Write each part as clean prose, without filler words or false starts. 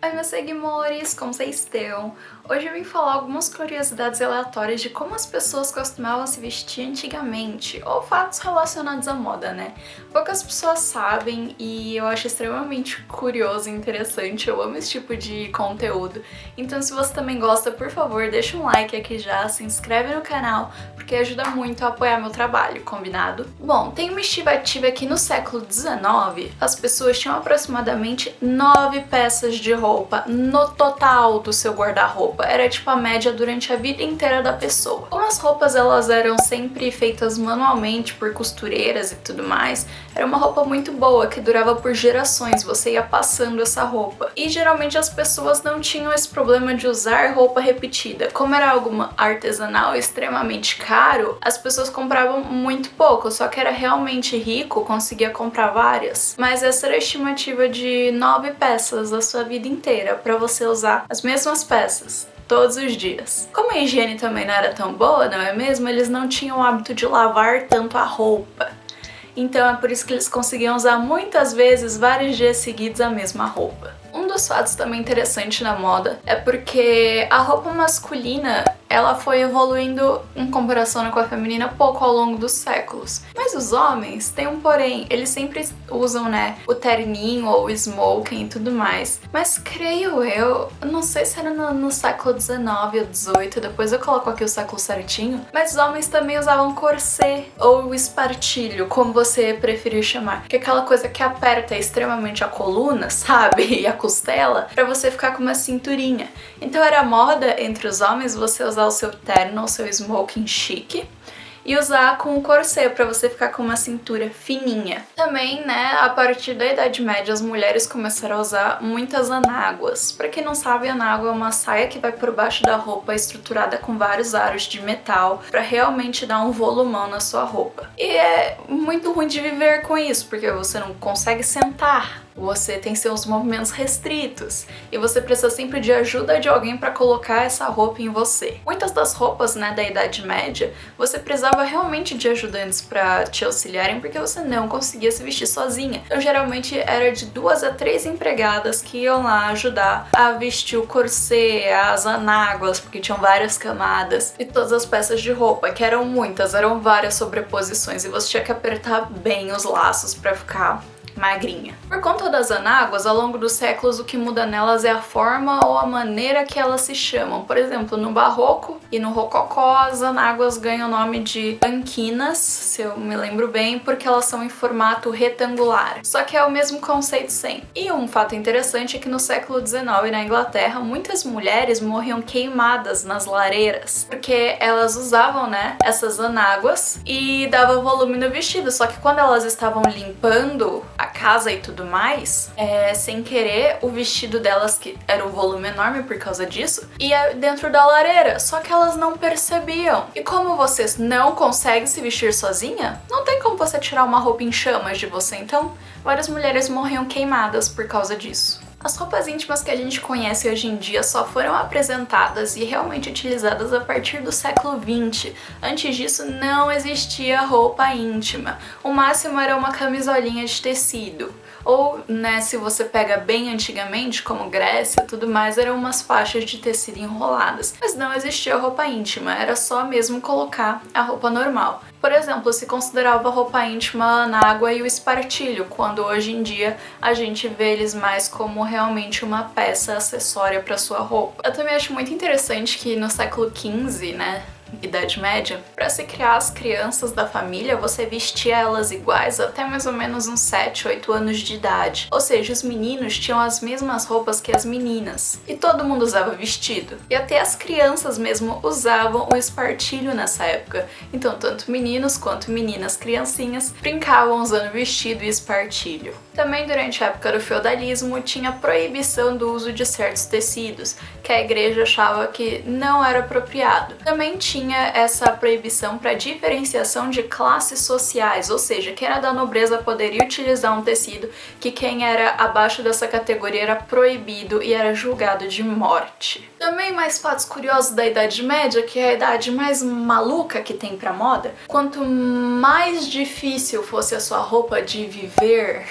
Oi, meus seguidores, como vocês estão? Hoje eu vim falar algumas curiosidades aleatórias de como as pessoas costumavam se vestir antigamente, ou fatos relacionados à moda, né? Poucas pessoas sabem e eu acho extremamente curioso e interessante, eu amo esse tipo de conteúdo. Então se você também gosta, por favor, deixa um like aqui já, se inscreve no canal, porque ajuda muito a apoiar meu trabalho, combinado? Bom, tem uma estimativa que no século XIX as pessoas tinham aproximadamente 9 peças de roupa no total do seu guarda-roupa. Era tipo a média durante a vida inteira da pessoa. Como as roupas elas eram sempre feitas manualmente por costureiras e tudo mais, era uma roupa muito boa que durava por gerações, você ia passando essa roupa. E geralmente as pessoas não tinham esse problema de usar roupa repetida. Como era algo artesanal extremamente caro, as pessoas compravam muito pouco, só que era realmente rico, conseguia comprar várias. Mas essa era a estimativa de 9 peças da sua vida inteira para você usar as mesmas peças todos os dias. Como a higiene também não era tão boa, não é mesmo? Eles não tinham o hábito de lavar tanto a roupa. Então é por isso que eles conseguiam usar muitas vezes, vários dias seguidos, a mesma roupa. Um dos fatos também interessante na moda é porque a roupa masculina ela foi evoluindo em comparação com a feminina pouco ao longo dos séculos. Mas os homens têm um porém, eles sempre usam, né, o terninho ou o smoking e tudo mais. Mas creio eu, não sei se era no século XIX ou XVIII, depois eu coloco aqui o século certinho, mas os homens também usavam corset ou o espartilho, como você preferir chamar, que é aquela coisa que aperta extremamente a coluna, sabe, e a costela, pra você ficar com uma cinturinha. Então era moda entre os homens você usar o seu terno ou seu smoking chique e usar com o corset pra você ficar com uma cintura fininha. Também, né, a partir da Idade Média as mulheres começaram a usar muitas anáguas. Pra quem não sabe, anágua é uma saia que vai por baixo da roupa estruturada com vários aros de metal pra realmente dar um volumão na sua roupa. E é muito ruim de viver com isso, porque você não consegue sentar. Você tem seus movimentos restritos e você precisa sempre de ajuda de alguém para colocar essa roupa em você. Muitas das roupas, né, da Idade Média, você precisava realmente de ajudantes para te auxiliarem porque você não conseguia se vestir sozinha. Então geralmente era de 2 a 3 empregadas que iam lá ajudar a vestir o corset, as anáguas, porque tinham várias camadas, e todas as peças de roupa, que eram muitas, eram várias sobreposições e você tinha que apertar bem os laços para ficar magrinha. Por conta das anáguas, ao longo dos séculos o que muda nelas é a forma ou a maneira que elas se chamam. Por exemplo, no Barroco e no Rococó as anáguas ganham o nome de banquinas, se eu me lembro bem, porque elas são em formato retangular. Só que é o mesmo conceito sempre. E um fato interessante é que no século XIX na Inglaterra muitas mulheres morriam queimadas nas lareiras, porque elas usavam, né, essas anáguas e dava volume no vestido, só que quando elas estavam limpando a casa e tudo mais, sem querer, o vestido delas, que era um volume enorme por causa disso, ia dentro da lareira, só que elas não percebiam. E como você não consegue se vestir sozinha, não tem como você tirar uma roupa em chamas de você, então várias mulheres morriam queimadas por causa disso. As roupas íntimas que a gente conhece hoje em dia só foram apresentadas e realmente utilizadas a partir do século XX. Antes disso não existia roupa íntima. O máximo era uma camisolinha de tecido. Ou, né, se você pega bem antigamente, como Grécia e tudo mais, eram umas faixas de tecido enroladas. Mas não existia roupa íntima, era só mesmo colocar a roupa normal. Por exemplo, se considerava roupa íntima a anágua e o espartilho, quando hoje em dia a gente vê eles mais como realmente uma peça acessória para sua roupa. Eu também acho muito interessante que no século XV, né, Idade Média, para se criar as crianças da família, você vestia elas iguais até mais ou menos uns 7, 8 anos de idade. Ou seja, os meninos tinham as mesmas roupas que as meninas. E todo mundo usava vestido. E até as crianças mesmo usavam o espartilho nessa época. Então, tanto meninos quanto meninas criancinhas brincavam usando vestido e espartilho. Também durante a época do feudalismo tinha proibição do uso de certos tecidos, que a igreja achava que não era apropriado. Também tinha essa proibição para diferenciação de classes sociais, ou seja, quem era da nobreza poderia utilizar um tecido que quem era abaixo dessa categoria era proibido e era julgado de morte. Também mais fatos curiosos da Idade Média, que é a idade mais maluca que tem pra moda. Quanto mais difícil fosse a sua roupa de viver,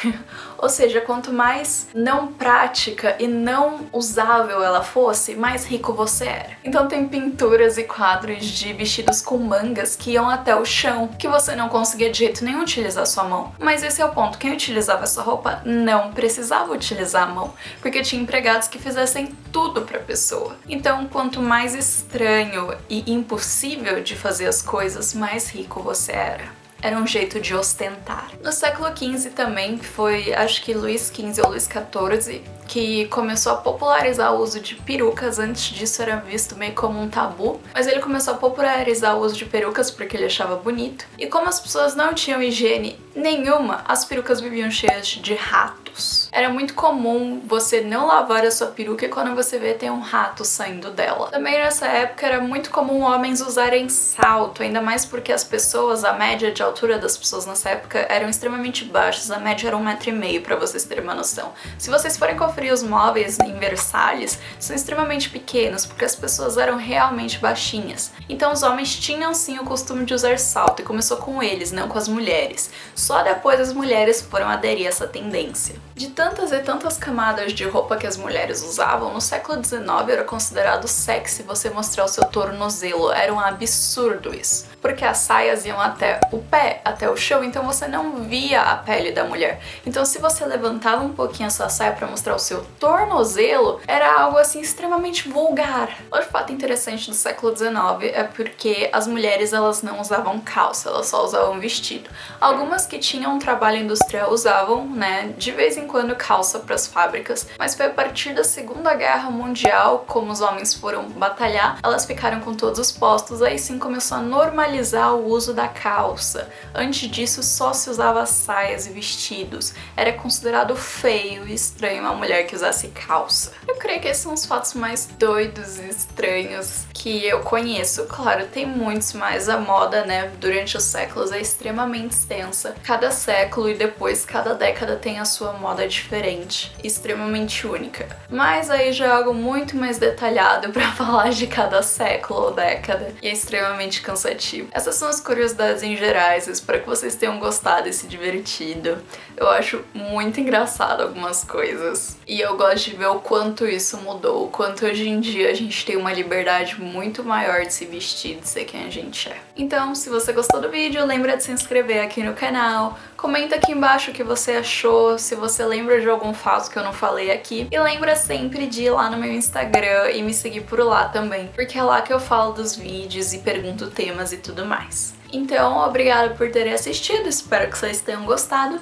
ou seja, quanto mais não prática e não usável ela fosse, mais rico você era. Então tem pinturas e quadros de vestidos com mangas que iam até o chão, que você não conseguia de jeito nenhum utilizar sua mão. Mas esse é o ponto, quem utilizava essa roupa não precisava utilizar a mão, porque tinha empregados que fizessem tudo pra pessoa. Então, quanto mais estranho e impossível de fazer as coisas, mais rico você era. Era um jeito de ostentar. No século XV também foi, acho que Luís XV ou Luís XIV, que começou a popularizar o uso de perucas. Antes disso era visto meio como um tabu, mas ele começou a popularizar o uso de perucas porque ele achava bonito. E como as pessoas não tinham higiene nenhuma, as perucas viviam cheias de ratos. Era muito comum você não lavar a sua peruca e quando você vê tem um rato saindo dela. Também nessa época era muito comum homens usarem salto, ainda mais porque as pessoas, a média de altura das pessoas nessa época eram extremamente baixas, a média era 1,5 m pra vocês terem uma noção. Se vocês forem conferir os móveis em Versalhes, são extremamente pequenos, porque as pessoas eram realmente baixinhas. Então os homens tinham sim o costume de usar salto, e começou com eles, não com as mulheres. Só depois as mulheres foram aderir a essa tendência. De tantas e tantas camadas de roupa que as mulheres usavam, no século XIX era considerado sexy você mostrar o seu tornozelo, era um absurdo isso. Porque as saias iam até o pé, até o chão, então você não via a pele da mulher. Então se você levantava um pouquinho a sua saia para mostrar o seu tornozelo, era algo assim extremamente vulgar. Outro fato interessante do século XIX é porque as mulheres elas não usavam calça, elas só usavam vestido. Algumas que tinham um trabalho industrial usavam, né, de vez em quando calça para as fábricas, mas foi a partir da Segunda Guerra Mundial, como os homens foram batalhar, elas ficaram com todos os postos, aí sim começou a normalizar o uso da calça. Antes disso só se usava saias e vestidos. Era considerado feio e estranho uma mulher que usasse calça. Eu creio que esses são os fatos mais doidos e estranhos que eu conheço. Claro, tem muitos, mas a moda, né, durante os séculos é extremamente extensa. Cada século e depois cada década tem a sua moda diferente, extremamente única. Mas aí já é algo muito mais detalhado para falar de cada século ou década e é extremamente cansativo. Essas são as curiosidades em gerais, espero que vocês tenham gostado e se divertido. Eu acho muito engraçado algumas coisas e eu gosto de ver o quanto isso mudou, o quanto hoje em dia a gente tem uma liberdade muito maior de se vestir, de ser quem a gente é. Então, se você gostou do vídeo, lembra de se inscrever aqui no canal, comenta aqui embaixo o que você achou, se você lembra de algum fato que eu não falei aqui, e lembra sempre de ir lá no meu Instagram e me seguir por lá também, porque é lá que eu falo dos vídeos e pergunto temas e tudo mais. Então, obrigada por terem assistido, espero que vocês tenham gostado.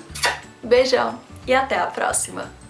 Beijão e até a próxima!